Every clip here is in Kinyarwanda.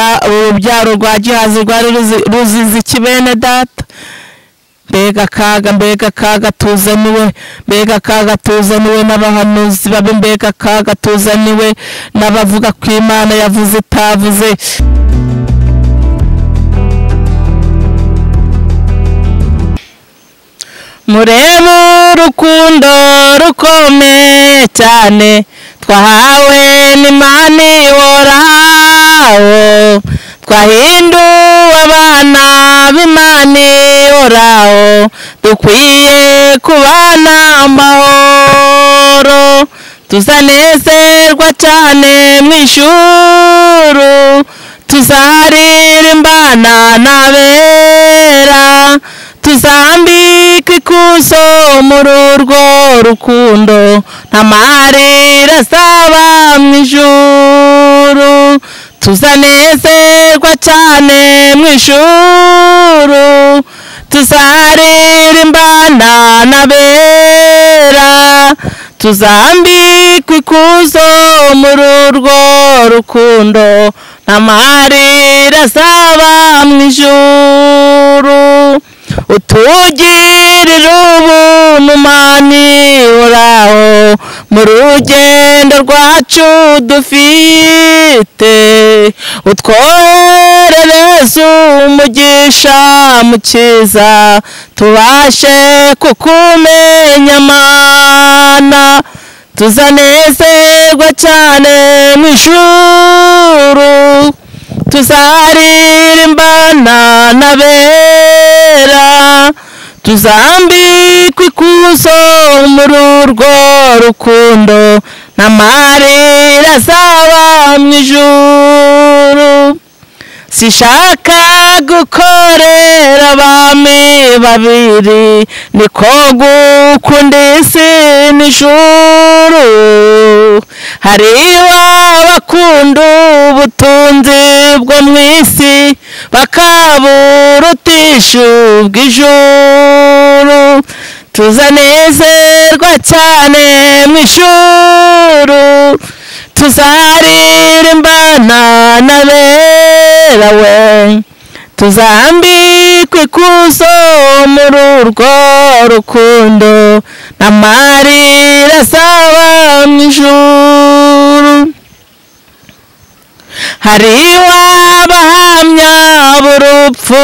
urubyaro rwa Gihazi rwari ruzizi kibene data. Mbega kaga tuzaniwe, mbega kaga tuzaniwe n'abahanuzi babe, mbega kaga tuzaniwe n'abavuga ko Imana yavuze itavuze. Murebe urukundo rukomeye cyane twahawe n'Imana ihoraho, twahinduwe abana b'Imana ihoraho, dukwiye kubana amahoro, tuzanezerwa cyane mu ijuru, tuzaririmbana n'abera, tuzambika ikuzo muri urwo rukundo, nta marira azaba mu ijuru, tuzanezerwa cyane mu ijuru, tuzaririmbana n'abera, tuzambika ikuzo muri urwo rukundo, nta marira azaba mu ijuru. Utugirira ubuntu Mana ihoraho mu rugendo rwacu dufite, utwoherereze umugisha mukiza, tubashe kukumenya Mana, tuzanezerwa cyane mu ijuru, tuzaririmbana n'abera, tuzambikwa ikuzo muri urwo rukundo, nta marira azaba mu ijuru. Sishaka gukorera abami babiri, niko gukunda isi n'ijuru. Hariho abakunda ubutunzi bwo mu isi, bakaburutisha ubw'ijuru, tuzanezerwa cyane mu ijuru, tuzaririmbana n'abera we, tuzambikwa ikuzo muri urwo rukundo, nta marira azaba mu ijuru. Hariho abahamya b'urupfu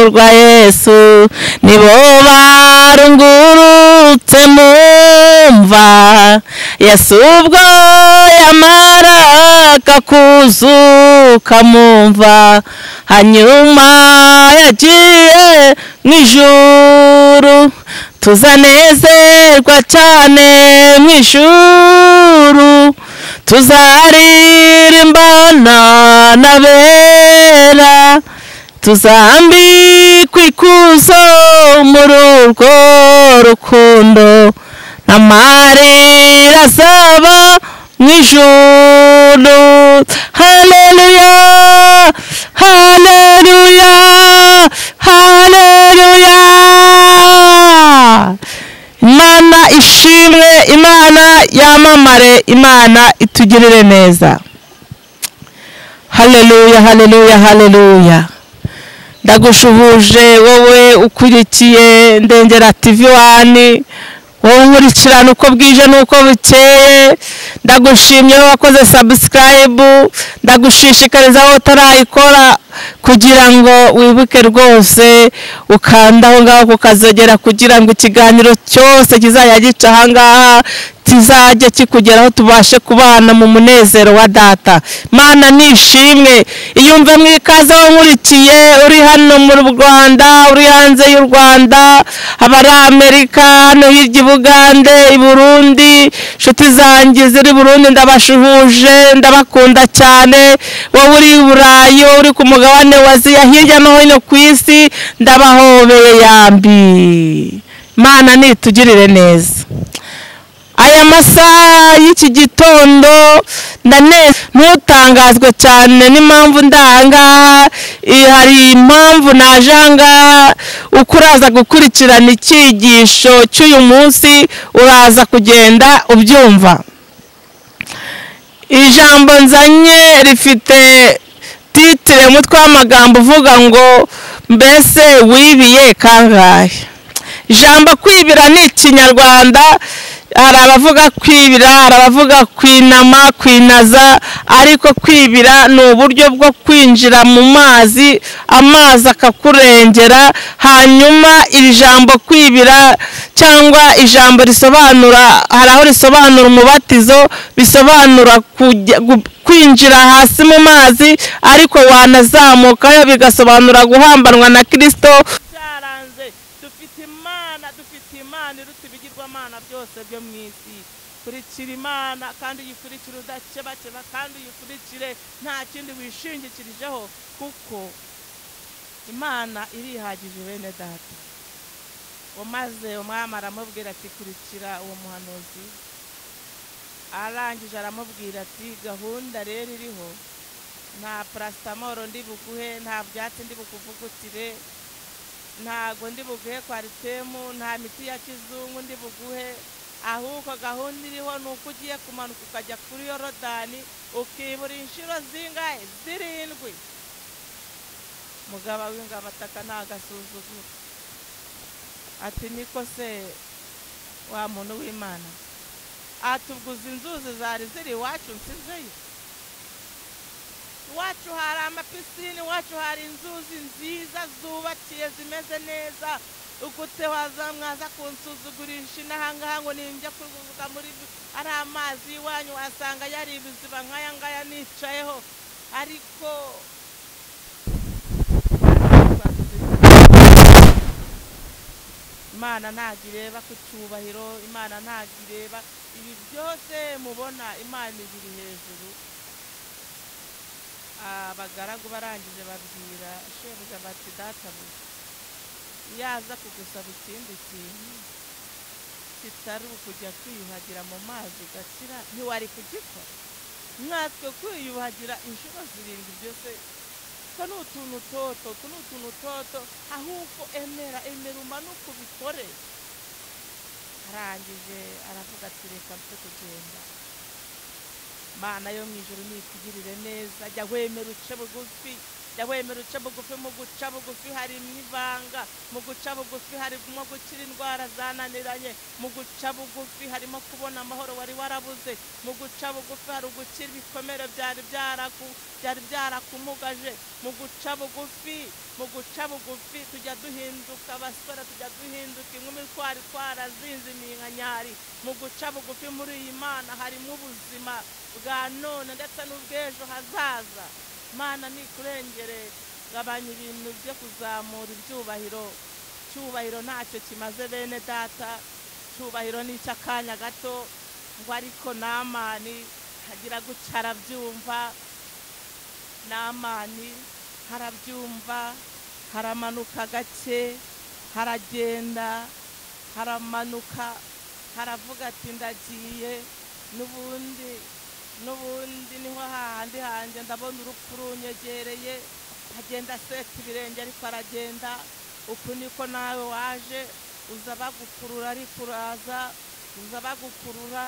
rwa Yesu, nibo barungurutse mu mva, Yesu ubwo yamaraga kuzuka mu mva, hanyuma yagiye mu ijuru, tuzanezerwa cyane mu ijuru, tuzaririmbana n'abera, tuzambikwa ikuzo muri urwo rukundo, nta marira azaba mu ijuru. Haleluya, haleluya, haleluya. Imana ishimwe, Imana yamamare, Imana itugirire neza. Haleluya, haleluya, haleluya. Ndagushuhuje wowe ukurikiye Ndengera TV 1, wowe nkurikirana uko bwije nuko bukeye. Ndagushimye wakoze subscribe, ndagushishikariza aho utarayikora kugira ngo wibuke rwose ukandaho ngaho kukazogera, kugira ngo ikiganiro cyose kizajya gica ahangaha kizajya kikugeraho, tubashe kubana mu munezero wa data. Mana nishimwe, iyumve mwikaze wo nkurikiye, uri hano mu Rwanda, uri hanze y'u Rwanda, abari Amerika, hano hirya Bugande, i Burundi, nshuti zanjye ziri Burundi ndabashuhuje, ndabakunda cyane. Wowe uri Burayi, uri ku mugabane wa Aziya, hirya no hino ku isi, ndabahobeye yambi. Mana nitugirire neza. Aya masaha y'iki gitondo ntutangazwe cyane n'impamvu ndanga, hari impamvu najanga. Uko uraza gukurikirana icyigisho cy'uyu munsi uraza kugenda ubyumva. Ijambo nzanye rifite titire umutwe w'amagambo uvuga ngo mbese wibiye kangahe. Ijambo kwibira ni Ikinyarwanda, hari abavuga kwibira, hari abavuga kwinama, kwinaza, ariko kwibira ni uburyo bwo kwinjira mu mazi, amazi akakurengera. Hanyuma iri jambo kwibira cyangwa ijambo risobanura, hari aho risobanura umubatizo, bisobanura kwinjira hasi mu mazi, ariko wanazamukayo bigasobanura guhambanwa na Kristo. Imana iruta ibigirwamana byose byo mu isi. Kurikira Imana kandi uyikurikire udakebakeba, kandi uyikurikire nta kindi wishingikirijeho, kuko Imana irihagije bene data. Maze umwami aramubwira ati kurikira uwo muhanuzi. Arangije aramubwira ati gahunda rero iriho, nta paracetamol ndi buguhe, nta byatsi ndi bukuvugutire, ntago ndi buguhe kwa Aritemu, nta miti ya kizungu ndi buguhe, ahubwo gahunda iriho ni uko ugiye kumanuka ukajya kuri Yorodani ukibura inshuro zingahe? 7. Mugabo w'ingabo ataka ntagasuzuguro ati niko se wa muntu w'Imana, atubguza inzuzi zari ziri iwacu nsizeyo. Iwacu hari amapisine, iwacu hari inzuzi nziza zubakiye zimeze neza, ugute mwaza kunsuzugurisha inahangaha ngo nimbye kuvuga muri ari amazi iwanyu wasanga yari ibiziba nkaya ngaya nicayeho. Ariko Imana ntabwo ireba ku cyubahiro, Imana ntabwo ireba ibi byose mubona, Imana ibiri hejuru. Abagaragu barangije babwira shebuja bati databuja, yaza kugusaba ikindi kintu kitari ukujya kwiyuhagira mu mazi gakira ntiwari kugikora? Mwatwe kwiyuhagira inshuro 7 byose ko ni utuntu toto, ahubwo emera umanuka ubikore. Arangije aravuga ati reka mfe kugenda. Mana yo mu ijuru nikugirire neza, jya wemera uce bugufi, jya wemera uce bugufi. Mu guca bugufi hari imivanga, mu guca bugufi harimo gukira indwara zananiranye, mu guca bugufi harimo kubona amahoro wari warabuze, mu guca bugufi hari gukira ibikomere byari byarakumugaje. Mu guca bugufi tujya duhinduka abasore, tujya duhinduka inkumi twarazinze iminkanyari. Mu guca bugufi muri iyi Mana harimo ubuzima bwa none ndetse n'ubw'ejo hazaza. Mana nikurengere, gabanya ibintu byo kuzamura ibyubahiro. Cyubahiro ntacyo kimaze bene data, cyubahiro ni icy'akanya gato. Ngo ariko Namani hagira guca arabyumva, Namani harabyumva, haramanuka gake, haragenda, haramanuka, haravuga ati ndagiye. N'ubundi niho hahandi hanjye ndabona urupfu runyegereye. Agenda aseta ibirenge ariko aragenda. Uku niko nawe waje, uza bagukurura ariko uraza, uza bagukurura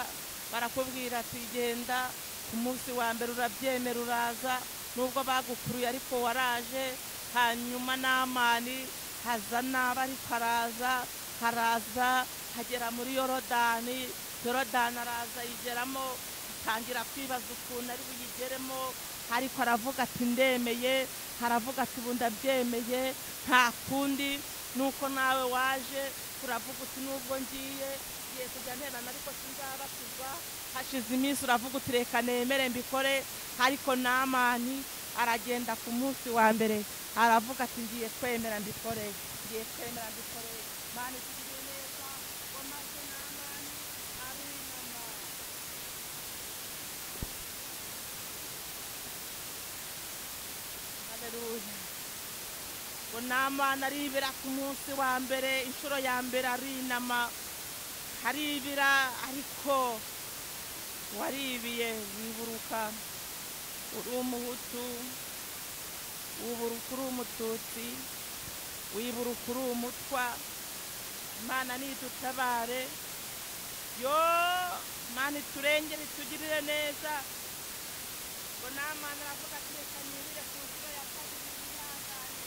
barakubwira ati genda. Ku munsi wa mbere urabyemera uraza, nubwo bagukuruye ariko waraje. Hanyuma Namani haza nabi ariko haraza hagera muri Yorodani araza yigeramo, atangira kwibaza ukuntu ari buyigeremo, ariko aravuga ati ndemeye, haravuga ati ubu ndabyemeye nta kundi. Nuko nawe waje uravuga uti nubwo ngiye kujya nterana ariko sinzabatizwa. Hashize iminsi uravuga uti reka nemere mbikore. Ariko Namani aragenda ku munsi wa mbere aravuga ati ngiye kwemera mbikore. Mana ikugirire neza. Maze Namani arinama. Haleluya. Namani aribira ku munsi wa mbere, inshuro ya mbere arinama, haribira. Ariko waribiye wiburuka uri umuhutu, wiburuka uri umututsi, wiburuka uri umutwa. Imana nidutabare, yo Mana iturengere itugirire neza. ngo namana aravuga ati reka nibire ku nshuro ya kabiri yihangane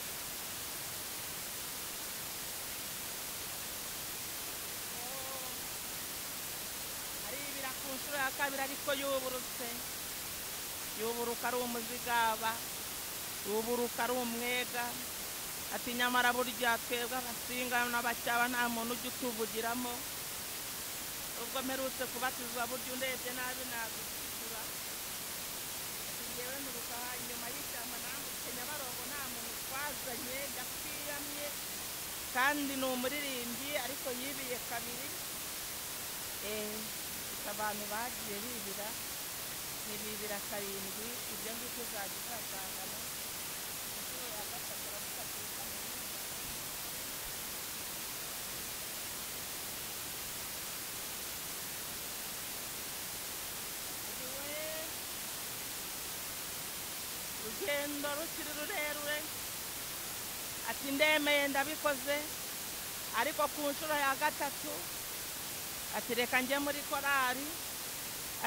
aribira ku nshuro ya kabiri ariko yuburuka ari umuzigaba yuburuka ari umwega ati nyamara burya twebwe abasinga n'abacyaba nta muntu ujya utuvugiramo ubwo mperutse kubatizwa burya undebye nabi nagusura ati ngewe nuruka inyuma y'ishyamba nambutse Nyabarongo nta muntu twazanye ndakwiyamye kandi ni umuririmbyi ariko yibiye kabiri abantu bagiye bibira ntibibira karindwi ibyo ngibyo uzajya uzasangana inshuro ya gatatu aravuga ati reka urugendo rukiri rurerure ati ndemeye ndabikoze ariko ku nshuro ya gatatu ati reka njye muri korari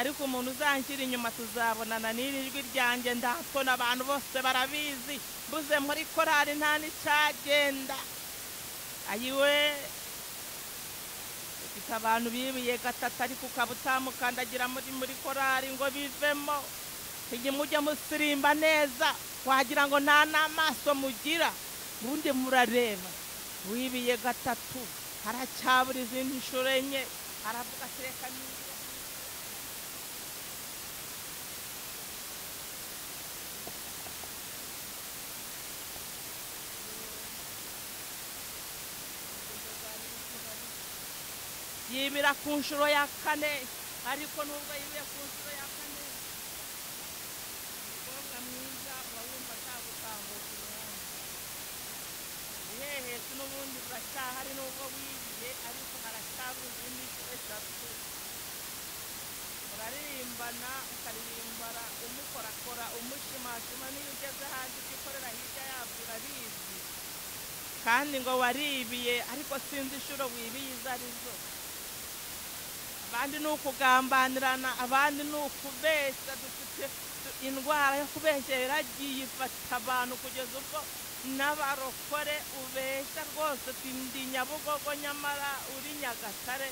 ariko umuntu uzanshyira inyuma tuzabonana n'iri jwi ryanjye ndatona abantu bose barabizi mbuze muri korari nta n'icyagenda ayiwe ufite abantu bibiye gatatu ariko ukaba utamukandagira muri korari ngo bivemo igihe mujya musirimba neza wagira ngo nta n'amaso mugira ubundi murareba wibiye gatatu haracyabura izindi nshuro enye aravuga ati reka nibire yibira ku nshuro ya kane ariko nubwo yibiye ku nshuro ya kane umukobwa mwiza uba wumva atagutambuka iruhande ihehetse n'ubundi buracyahari nubwo wibiye ariko haracyabura izindi nshuro eshatu muraririmbana ukaririmbara umukorakora umushimashima niyo ugeze hanze ugikorera hirya yabyo urabizi kandi ngo waribiye ariko sinzi inshuro wibiye izo arizo abandi ni ukugambanirana abandi ni ukubeshya dufite indwara yo kubeshya yaragiye ifata abantu kugeza ubwo n'abarokore ubeshya rwose ndi Nyabugogo nyamara uri Nyagatare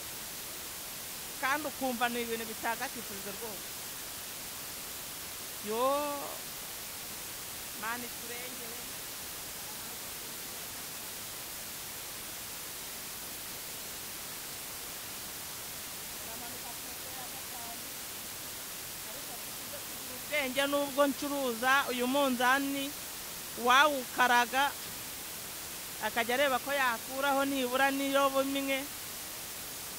kandi ukumva ni ibintu bitagatifuje rwose yo mani turengere ubwenge nubwo ncuruza uyu munzani wawukaraga akajya areba ko yakuraho nibura niyo bumwe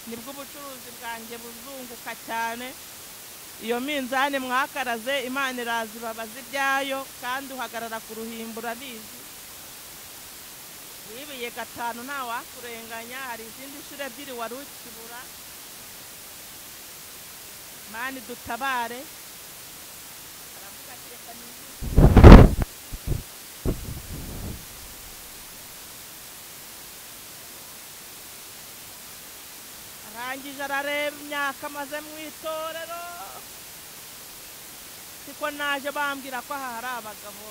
nibwo ubucuruzi bwanjye buzunguka cyane iyo minzani mwakaraze Imana irazibabaza ibyayo kandi uhagarara ku ruhimbo urabizi wibiye gatanu nta wakurenganya hari izindi nshuro ebyiri wari ukibura Mani dutabare aravuga ati reka nibire arangije arareba imyaka maze mu itorero siko naje bambwira ko aha hari abagabo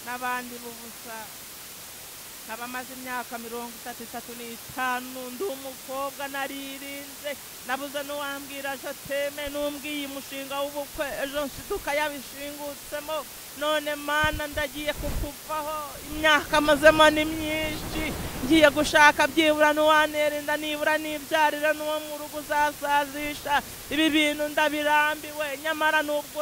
n'abandi b'ubusa nk'abamaze imyaka 35 ndi umukobwa naririnze nabuze n'uwambwira ejo teme n'umbwiye umushinga w'ubukwe ejo nshiduka yabishingutsemo none Mana ndagiye kukuvaho imyaka mazemo ni myinshi ngiye gushaka byibura n'uwanera inda nibura nibyarira n'uwo mu rugo uzasazisha ibi bintu ndabirambiwe nyamara n'ubwo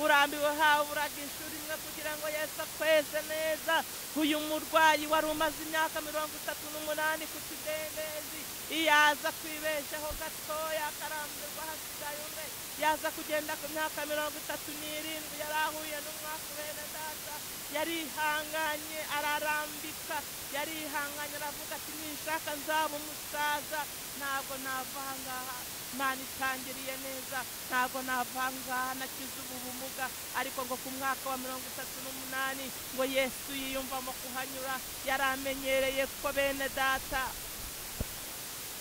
urambiwe haburaga ishuri imwe kugira ngo Yesu akweze neza uyu murwayi wari umaze imyaka 38 ku kidendezi iyaza kwibeshaho gatoya akarambirwa hasigaye umwe yaza kugenda ku myaka 37 yarahuye n'umwaka bene data yarihanganye ararambika yarihanganye aravuga ati nishaka nzaba umusaza ntabwo navangaha Imana itangiriye neza ntabwo navangaha nakize ubumuga ariko ngo ku mwaka wa 38 ngo Yesu yiyumvamo kuhanyura yaramenyereye ko bene data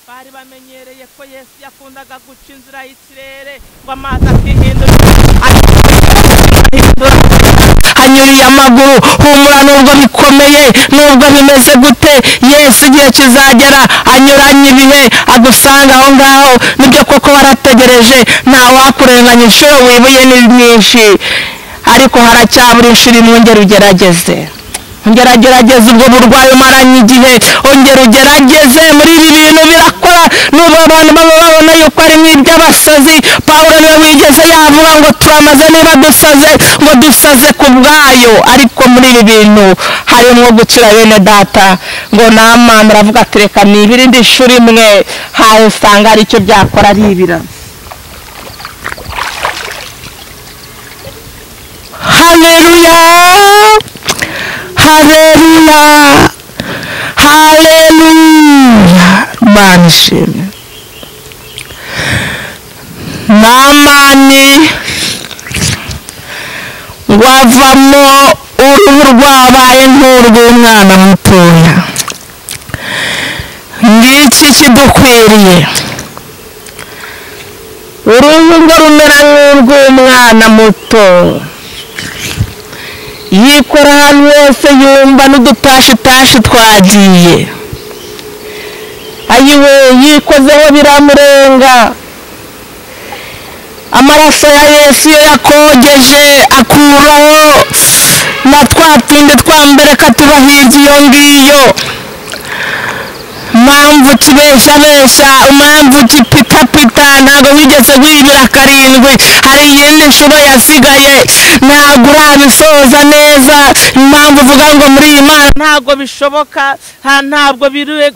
bari bamenyereye ko Yesu yakundaga guca inzira y'ikirere ngo amazi akihindura hanyuriye amaguru. Humura nubwo bikomeye, nubwo bimeze gute, Yesu igihe kizagera anyuranye ibihe agusanga aho ngaho. Nibyo koko warategereje, nta wakurenganya inshuro wibuye ni nyinshi, ariko haracyabura inshuro imwe. Ongera ugerageze, ongeragerageze ubwo burwayi umaranye igihe, ongera ugerageze. Muri ibi bintu birakora, nubwo abantu baba babona yuko ari nk'iby'abasazi. Pawulo niwe wigeze yavuga ngo turamaze niba dusaze, ngo dusaze ku bwayo. Ariko muri ibi bintu harimo gukira bene data. Ngo Namani aravuga ati reka nibire indi shuri imwe, hawe usanga ari icyo byakora aribira. Haleluya, haleluya, haleluya. Imana ishimwe. Namani wavamo uruhu rwabaye nk'urw'umwana mutoya. Ngiki kidukwiriye, uruhu ngo rumera nk'urw'umwana muto, yikora ahantu hose yumva n'udutashitashi twagiye. Ayiwe, yikozeho biramurenga. Amaraso ya Yesu yo yakogeje akuraho na twa tundi twambere katuba hirya iyo ngiyo. Mpamvu kibeshabesha, impamvu kipitapita, ntago wigeze wibira karindwi, hari iyindi nshuro yasigaye, ntago urabisoza neza. Impamvu uvuga ngo muri iyi Mana ntago bishoboka, ntabwo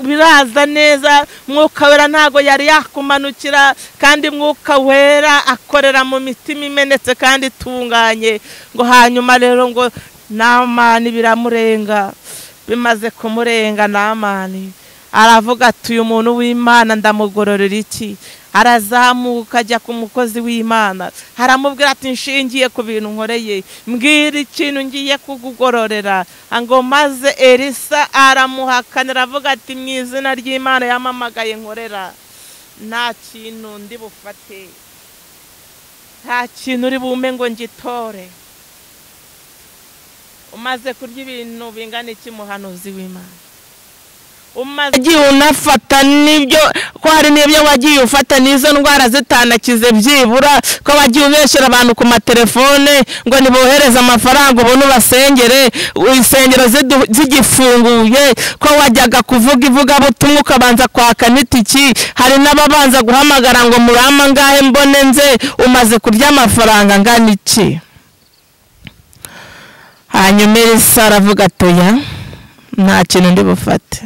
biraza neza. Mwuka Wera ntago yari yakumanukira, kandi Mwuka Wera akorera mu mitima imenetse kandi itunganye. Ngo hanyuma rero ngo Namani biramurenga. Bimaze kumurenga, Namani aravuga ati uyu muntu w'Imana ndamugororera iki? Arazamuka ajya ku mukozi w'Imana, aramubwira ati nshingiye ku bintu nkoreye, mbwira ikintu ngiye kugugororera. Ngo maze Elisa aramuhakanira, avuga ati mu izina ry'Imana yamamagaye nkorera, nta kintu ndi bufate, nta kintu uri bume ngo ngitore. Umaze kurya ibintu bingana iki muhanuzi w'Imana? Umaze unafata nibyo ko hari n'ibyo wagiye ufata n'izo ndwara zitanakize byibura, ko wagiye ubeshera abantu ku matelefone ngo nibohereze amafaranga ubone ubasengere, insengero zigifunguye, ko wajyaga kuvuga ivugabutumwa ukabanza kwaka n'itiki. Hari n'ababanza guhamagara ngo murama ngahe mbone nze. Umaze kurya amafaranga angana iki? Hanyuma Elisa aravuga atoya, nta kintu ndi bufate.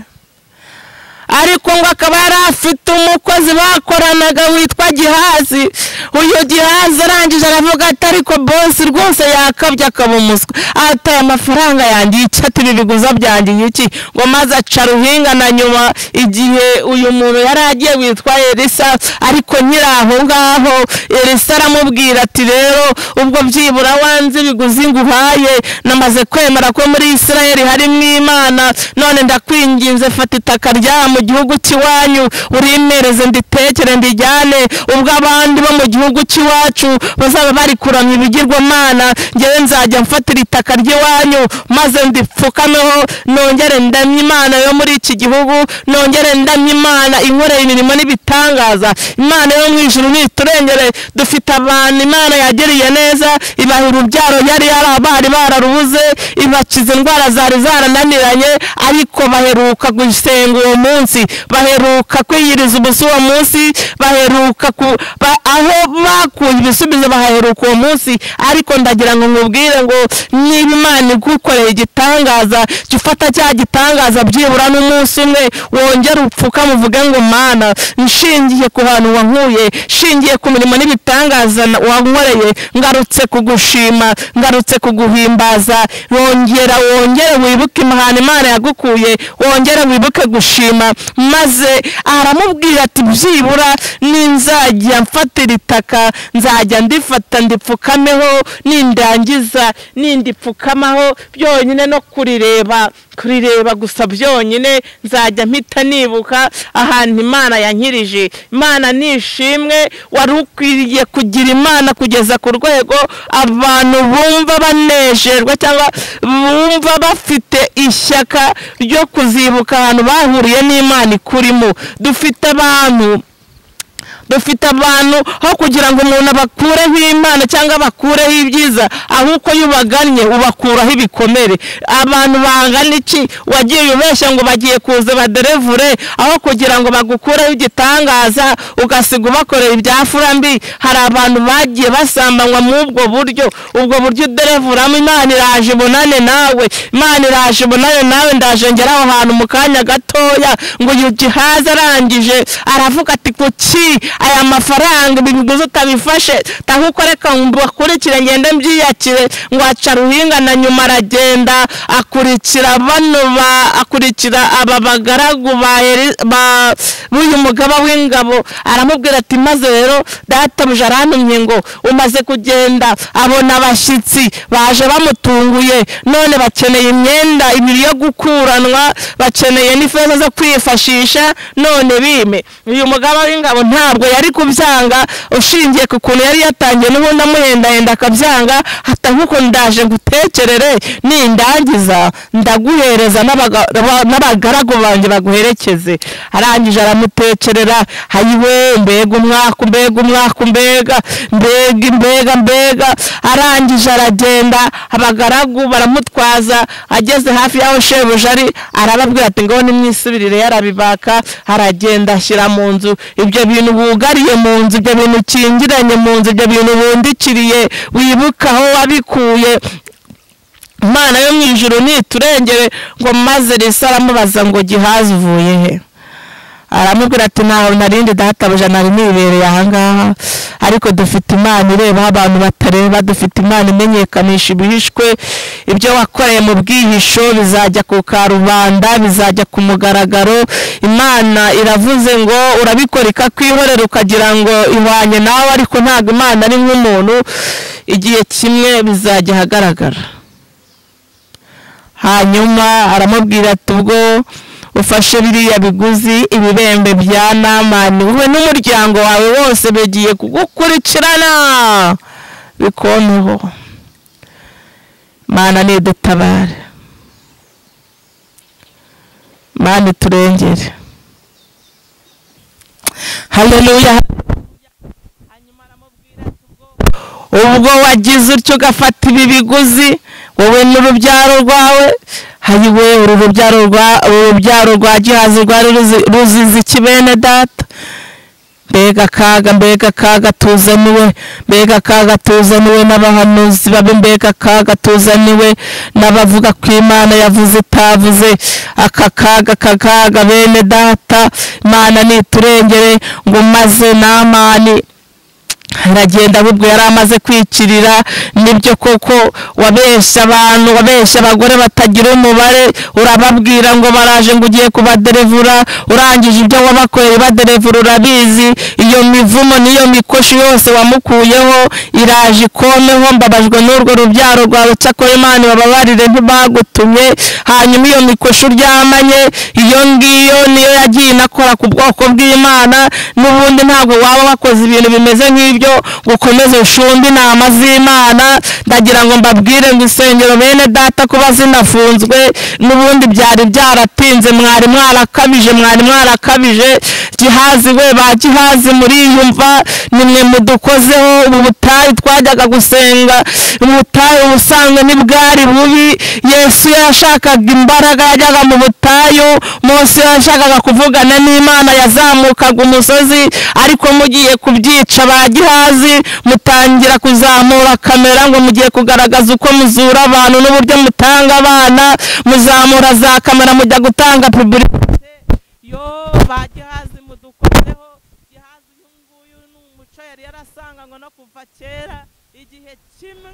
Ariko ngo akaba yari afite umukozi bakoranaga witwa Gihazi. Uyu Gihazi arangije aravuga ati ariko bosi rwose yakabye akaba umuswa, ataye amafaranga yanjye icati bibiguza byanjye iki? Ngo maze aca ruhinga. Na nyuma igihe uyu muntu yari agiye witwa Elisa, ariko nyiri aho ngaho Elisa aramubwira ati rero ubwo byibura wanze biguzi nguhaye, namaze kwemera ko muri Isirayeli harimo Imana, none ndakwinginze fata itaka rya mu gihugu cy'iwanyu urimereze nditekere ndijyane, ubwo abandi bo mu gihugu cy'iwacu bazaba bari kuramya ibigirwamana, ngewe nzajya mfatira itaka ry'iwanyu maze ndipfukameho, nongere ndamye Imana yo muri iki gihugu, nongere ndamye Imana inkoreye imirimo n'ibitangaza. Imana yo mu ijuru niturengere. Dufite abantu Imana yagiriye neza, ibaha urubyaro yari bari bararubuze, ibakiza indwara zari zarananiranye, ariko baheruka gusenga uwo munsi, baheruka kwiyiriza ubusa uwo munsi, baheruka aho bakuye ibisubizo baheruka uwo munsi. Ariko ndagira ngo nkubwire ngo niba Imana igukoreye igitangaza, jya ufata cya gitangaza byibura n'umunsi umwe, wongere upfukame uvuge ngo Mana nshingiye ku hantu wankuye, nshingiye ku mirimo n'ibitangaza wankoreye, ngarutse kugushima, ngarutse kuguhimbaza. Wongere wibuke imahane Imana yagukuye, wongere wibuke gushima. Maze aramubwira ati byibura nzajya mfatira itaka nzajya ndifata ndipfukameho nindangiza nindipfukamaho byonyine no kurireba gusa byonyine nzajya mpita nibuka ahantu Imana yankirije. Imana nishimwe. Wari ukwiriye kugira Imana kugeza ku rwego abantu bumva banejejwe cyangwa bumva bafite ishyaka ryo kuzibuka ahantu bahuriye n'Imana ikurimo. Dufite abantu aho kugira ngo umuntu abakureho Imana cyangwa abakureho ibyiza, ahubwo yubaganye ubakuraho ibikomere. Abantu bangana iki wagiye ubeshya ngo bagiye kuza baderevure, aho kugira ngo bagukureho igitangaza ugasiga ubakorera ibyafura mbi. Hari abantu bagiye basambanywa mu ubwo buryo uderevuramo. Imana iraje ibonane nawe, Imana iraje ibonane nawe. Ndaje ngera aho hantu mu kanya gatoya ngo Gihazi arangije aravuga ati kuki aya mafaranga ibiguzi utabifashe tahuko reka mbakurikire ngende mbyiyakire ngo aca ruhinga. Na nyuma aragenda akurikira aba bagaragu b'uyu mugaba w'ingabo, aramubwira ati maze rero databuja arantumye ngo umaze kugenda abona abashyitsi baje bamutunguye, none bakeneye imyenda ibiri yo gukuranwa, bakeneye n'ifeza zo kwifashisha, none bime. Uyu mugaba w'ingabo ntabwo yari kubyanga ushingiye ku kuntu yari yatangiye n'ubundi amuhendahenda akabyanga. Hatahuko ndaje ngutekerere nindangiza ndaguhereza n'abagaragu banjye baguherekeze. Arangije aramutekerera. Hayiwe mbega mbega. Arangije aragenda abagaragu baramutwaza. Ageze hafi y'aho shebuja ari arababwira ati ngo nimwisubirire. Yarabibaka aragenda ashyira mu nzu ibyo bintu bugariye mu nzu, ibyo bintu ukingiranye mu nzu, ibyo bintu bundikiriye wibuka aho wabikuye. Imana yo mu ijuru niturengere. Ngo maze Elisa aramubaza ngo Gihazi uvuye he? Aramubwira ati ntaho narindi databuja, nari nibereye ahangaha, ariko dufite Imana ireba abantu batareba. Dufite Imana imenyekanisha ibihishwe. Ibyo wakoreye mu bwihisho bizajya ku karubanda, bizajya ku mugaragaro. Imana iravuze ngo urabikora ikakwihorera ukagira ngo ihwanye nawe, ariko ntabwo Imana ari nk'umuntu. Igihe kimwe bizajya ahagaragara. Hanyuma aramubwira ati ubwo ufashe biriya biguzi ibibembe bya Namani, wowe n'umuryango wawe wose begiye kugukurikirana bikomeho. Mana nidutabare, Mana turengere. Haleluya. Hanyuma aramubwira ati ubwo wagize utyo ugafata ibi biguzi wowe n'urubyaro rwawe, hayiwe urubyaro rwa Gihazi rwari ruzize iki bene data? Mbega kaga tuzaniwe, mbega kaga tuzaniwe n'abahanuzi babe, mbega kaga tuzaniwe n'abavuga ko Imana yavuze itavuze. Aka kaga bene data, Imana niturengere. Ngo maze Namani aragenda ahubwo yari amaze kwikirira. Nibyo koko wabeshya abantu, wabeshya abagore batagira umubare, urababwira ngo baraje ngo ugiye kubaderevura, urangije ibyo wabakoreye baderevura urabizi. Iyo mivumo n'iyo mikoshi yose wamukuyeho iraje ikomeho. Mbabajwe n'urwo rubyaro rwawe, cyakora Imana bababarire ntibagutumye. Hanyuma iyo mikoshi uryamanye, iyo ngiyo niyo yagiye inakora ku bwoko bw'Imana. N'ubundi ntabwo waba wakoze ibintu bimeze nk'ibyo gukomeza ushumba inama z'Imana. Ndagira ngo mbabwire ngo isengero bene data kuba zinafunzwe n'ubundi byari byaratinze. Mwari mwarakabije. Gihazi we, ba Gihazi muriyumva, nimwe mudukozeho. Ubu butayu twajyaga gusenga, ubutayu ubusanzwe nibwari bubi. Yesu yashakaga imbaraga, yajyaga mu butayu. Mose yashakaga kuvugana n'Imana, yazamukaga umusozi. Ariko mugiye kubyica ba Gihazi, mutangira kuzamura kamera ngo mugiye kugaragaza uko muzura abantu n'uburyo mutanga abana. Muzamura za kamera mujya gutanga publicité. Yo ba Gihazi mudukozeho. Gihazi nguyu ni umuco yari yarasanganywe no kuva kera. Igihe kimwe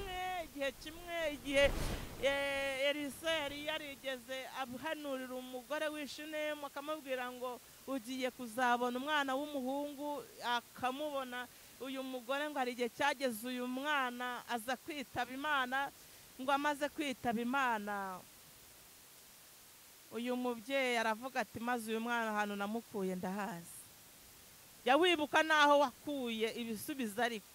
Elisa yari yarigeze abuhanurira umugore w'Ishunemu akamubwira ngo ugiye kuzabona umwana w'umuhungu akamubona. Uyu mugore ngo hari igihe cyageze uyu mwana aza kwitaba Imana, ngo amaze kwitaba Imana uyu mubyeyi aravuga ati maze uyu mwana ahantu namukuye ndahazi. Jya wibuka naho wakuye ibisubizo, ariko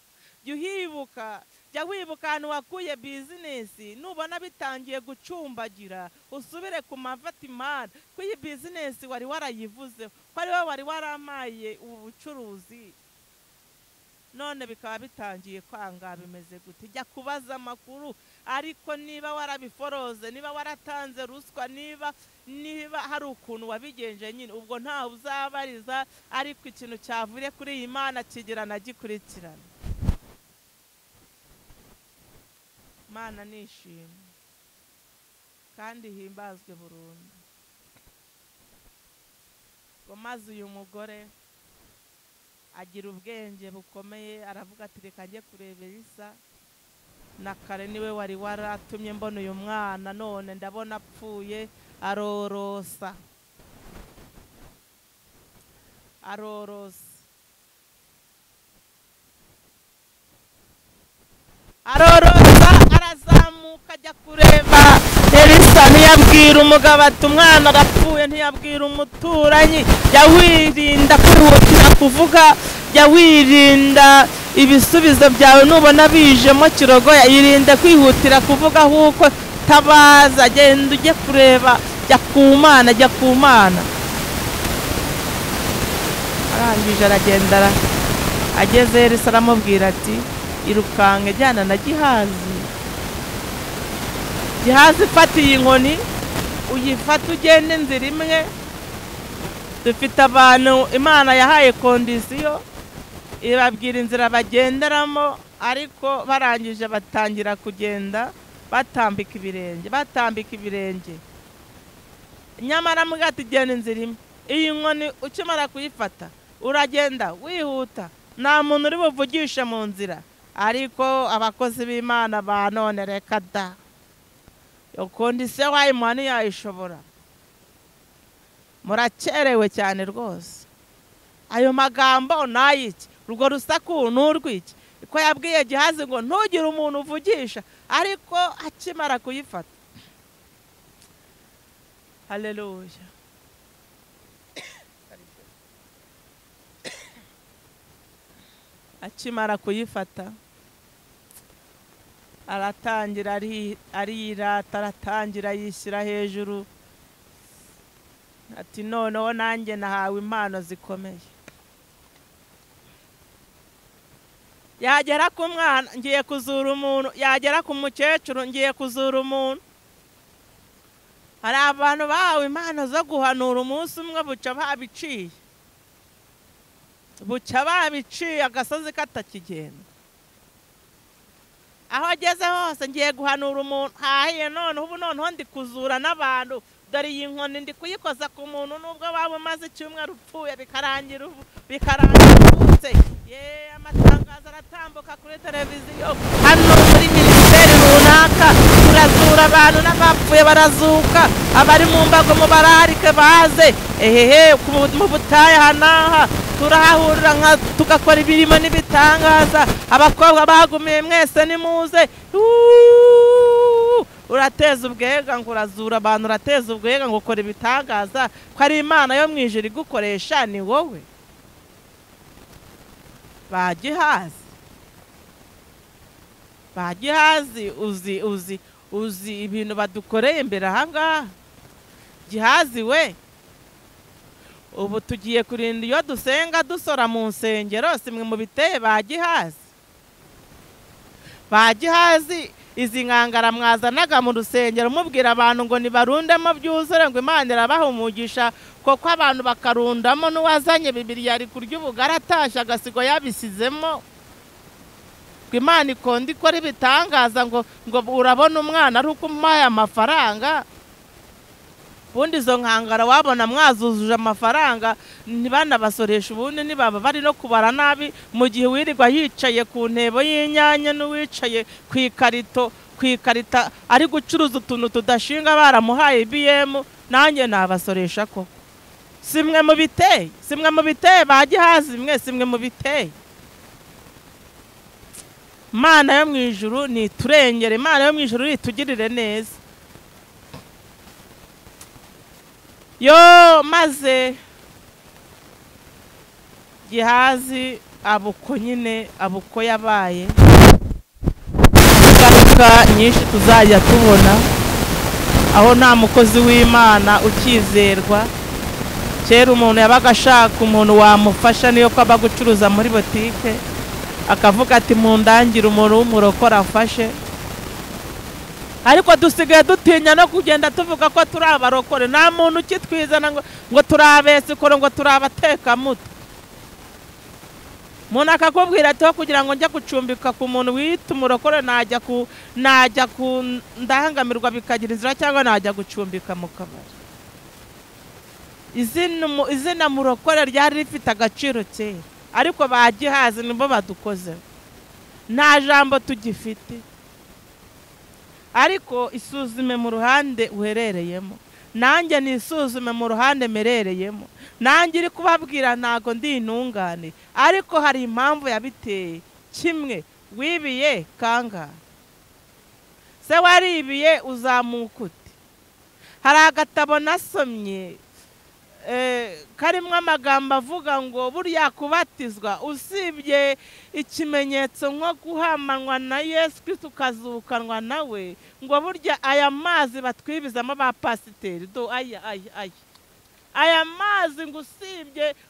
jya uhibuka, jya wibuka ahantu wakuye bizinesi. Nubona bitangiye gucumbagira usubire ku mafata Imana ko iyi bizinesi wari warayivuze ko ari wowe wari waramaye ubu bucuruzi, none bikaba bitangiye kwanga. Bimeze gute? Jya kubaza amakuru. Ariko niba warabiforoze, niba waratanze ruswa, niba hari ukuntu wabigenje nyine, ubwo ntawe uzabariza. Ariko ikintu cyavuye kuri iyi Mana kigirana gikurikirana. Mana nishimye kandi himbazwe burundu. Ngo maze uyu mugore agira ubwenge bukomeye, aravuga ati reka njye kureba Elisa, na kare niwe wari waratumye mbona uyu mwana, none ndabona apfuye. Arorosa arazamuka ajya kureba Elisa. Ntiyabwira umugabo ati umwana arapfuye, ntiyabwira umuturanyi. Jya wirinda kwihutira kuvuga, jya wirinda ibisubizo byawe nubona bijemo kirogoya, yirinde kwihutira kuvuga ahubwo tabaza, genda ujye kureba, jya ku Mana, jya ku Mana. Arangije aragenda, ageze Elisa aramubwira ati irukange jyana na Gihazi. Gihazi fata iyi nkoni uyifata ugende inzira imwe. Dufite abantu Imana yahaye kondisiyo, ibabwira inzira bagenderamo, ariko barangije batangira kugenda batambika ibirenge. Nyamara mugati genda inzira imwe. Iyi nkoni ukimara kuyifata uragenda wihuta, nta muntu uri buvugisha mu nzira. Ariko abakozi b'Imana ba none reka da, yo kondisiyo wayimuha ntiyayishobora. Murakerewe cyane rwose. Ayo magambo nayiki, urwo rusaku n'urwiki, ko yabwiye Gihazi ngo ntugire umuntu uvugisha, ariko akimara kuyifata. Haleluya. Akimara kuyifata aratangira arirata, aratangira yishyira hejuru ati noneho nanjye nahawe impano zikomeye. Yagera ku mwana ngiye kuzura umuntu, yagera ku mukecuru ngiye kuzura umuntu. Hari abantu bahawe impano zo guhanura, umunsi umwe buca babiciye agasozi katakigenda. Aho ageze hose ngiye guhanura umuntu, hahiye noneho ndi kuzura n'abantu. Dore iyi nkoni ndi kuyikoza ku muntu, nubwo waba umaze icyumweru upfuye bikarangira uvutse. Amatangazo aratambuka kuri televiziyo, hano muri minisiteri runaka turazura abantu n'abapfuye barazuka, abari mu mbago mubararike baze. Mu butayu hanaha turahahurira tugakora ibirimo n'ibitangaza. Abakobwa bagumiye mwese nimuze. Urateza ubwega ngo urazura abantu, urateza ubwega ngo ukora ibitangaza, ko ari Imana yo mu ijuru igukoresha. Ni wowe ba Gihazi, uzi ibintu badukoreye imbere ahangaha. Gihazi we, ubu tugiye kurinda iyo dusenga dusora mu nsengero, simwe mu biteye ba Gihazi. Izi nkangara mwazanaga mu rusengero mubwira abantu ngo nibarundemo byuzure, ngo Imana irabaha umugisha, koko abantu bakarundamo. N'uwazanye Bibiliya ari kurya ubugari atashe agasigo yabisizemo. Imana ikonda ikora ibitangaza ngo urabona umwana ari uko umuhaye amafaranga. Ubundi izo nkangara wabona mwazuzuje amafaranga ntibanabasoresha, ubundi nibaba bari no kubara nabi, mu gihe wirirwa yicaye ku ntebo y'inyanya n'uwicaye ku ikarita ari gucuruza utuntu tudashinga baramuhaye IBM. Nanjye nabasoresha koko. simwe mu biteye ba Gihazi, mwe simwe mu biteye. Mana yo mu ijuru ni turengere, Mana yo mu ijuru itugirire neza. Yo maze Gihazi abuko nyine abuko yabaye, ingaruka nyinshi tuzajya tubona aho nta mukozi w'Imana ukizerwa. Kera umuntu yabaga ashaka umuntu wamufasha, niyo ko aba gucuruza muri botike akavuga ati mundangira umuntu w'umurokora afashe. Ariko dusigaye dutinya no kugenda tuvuga ko turi abarokore. Nta muntu ukitwizana ngo turabesikoro, ngo turabateka muto. Umuntu akakubwira ati ho kugira ngo njya gucumbika ku muntu wita umurokore najya ku ndahangamirwa bikagira inzira, cyangwa najya gucumbika mu kabari. Izina murokore ryari rifite agaciro kera, ariko ba Gihazi nibo badukoze, nta jambo tugifite. Ariko isuzume mu ruhande uherereyemo, nanjye nisuzume mu ruhande merereyemo. Nanjye iri kubabwira ntago ndi intungane, ariko hari impamvu yabiteye. Kimwe, wibiye kangahe? Se waribiye uzamuka ute? Hari agatabo nasomye karimo amagambo avuga ngo burya kubatizwa usibye ikimenyetso nko guhamanwa na Yesu Kristo ukazukanwa nawe, ngo burya aya mazi batwibizamo ba pasiteri do aya mazi ngo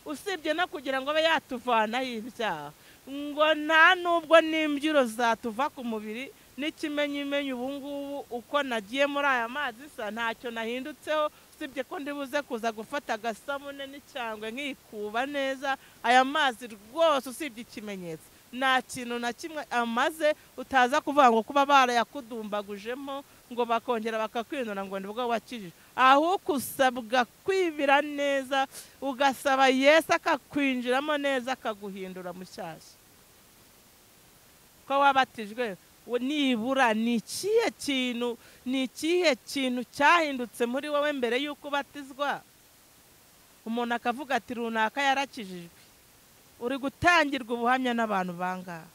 usibye no kugira ngo abe yatuvanaho ibyaha, ngo nta nubwo n'imbyiro zatuva ku mubiri. N'ikimenyimenyi ubu ngubu uko nagiye muri aya mazi sa ntacyo nahindutseho, usibye ko ndibuze kuza gufata agasabune n'icyangwe nkikuba neza. Aya mazi rwose usibye ikimenyetso nta kintu na kimwe amaze, utaza kuvuga ngo kuba barayakudumbagujemo ngo bakongera bakakwinura ngo nibwo wakijije. Ahubwo usabwa kwibira neza, ugasaba Yesu akakwinjiramo neza, akaguhindura mushyashya. Ko wabatijwe nibura ni ikihe kintu cyahindutse muri wowe mbere y'uko ubatizwa? Umuntu akavuga ati runaka yarakijijwe. Uri gutangirwa ubuhamya n'abantu bangahe?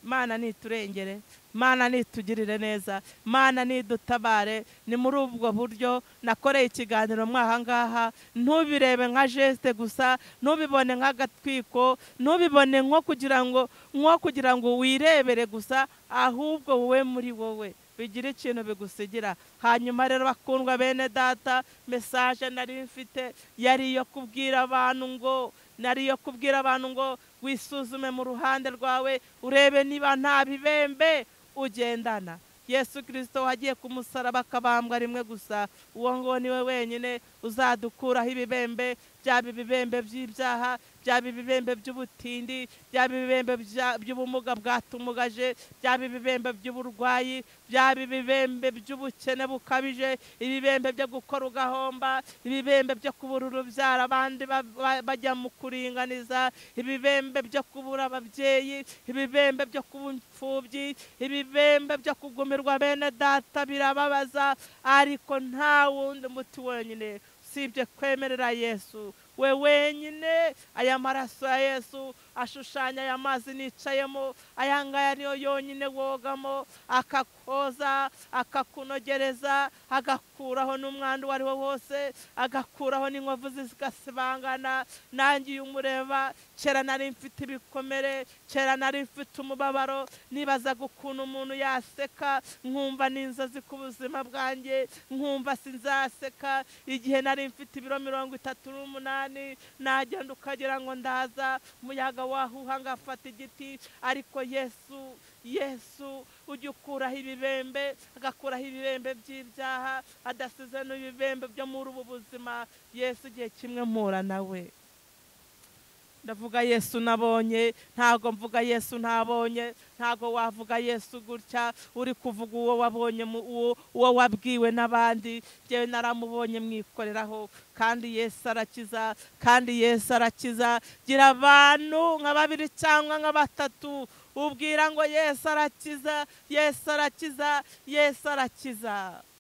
Mana niturengere, Mana nitugirire neza, Mana nidutabare. Ni muri ubwo buryo nakoreye ikiganiro mwahangaha. Ntubirebe nka geste gusa, ntubibone nk'agatwiko, ntubibone nko kugira ngo wirebere gusa, ahubwo wowe muri wowe bigira ikintu bigusigira. Hanyuma rero bakundwa bene data, message nari mfite yari iyo kubwira abantu ngo wisuzume mu ruhande rwawe, urebe niba nta bibembe ugendana. Yesu Kristo wagiye ku musaraba akabambwa rimwe gusa, uwo ngo niwe wenyine uzadukuraho ibibembe, byaba ibibembe by'ibyaha, byaba ibibembe by'ubutindi, byaba ibibembe by'ubumuga bwatumugaje, byaba ibibembe by'uburwayi, byaba ibibembe by'ubukene bukabije, ibibembe byo gukora ugahomba, ibibembe byo kubura urubyaro abandi bajya mu kuringaniza, ibibembe byo kubura ababyeyi, ibibembe byo kuba imfubyi, ibibembe byo kugumirwa bene data. Birababaza, ariko nta wundi muti wenyine usibye kwemerera Yesu. We wenyine, aya maraso ya Yesu ashushanya aya mazi nicayemo, aya ngaya niyo yonyine wogamo, akakoza, akakunogereza, agakuraho n'umwanda wari wo wose, agakuraho n'inkovu zigasibangana. Nangiye umureba, kera nari mfite ibikomere, kera nari mfite umubabaro, nibazaga ukuntu umuntu yaseka, nkumva n'inzozi ku buzima bwanjye, nkumva sinzaseka. Igihe nari mfite ibiro 38, nagenda ukagira ngo ndaza, umuyaga wahuha ngafata igiti. Ariko Yesu ujya ukuraho ibibembe, agakuraho ibibembe by'ibyaha, adasize n'ibibembe byo muri ubu buzima. Yesu igihe kimwe mpura nawe, ndavuga Yesu nabonye, ntago mvuga Yesu ntabonye. Ntago wavuga Yesu gutya uri kuvuga uwo wabonye, uwo wabwiwe n'abandi. Jewe naramubonye mwikoreraho, kandi Yesu arakiza, kandi Yesu arakiza. Gira abantu nka 2 cyangwa nka 3 ubwira ngo Yesu arakiza, Yesu arakiza, Yesu arakiza.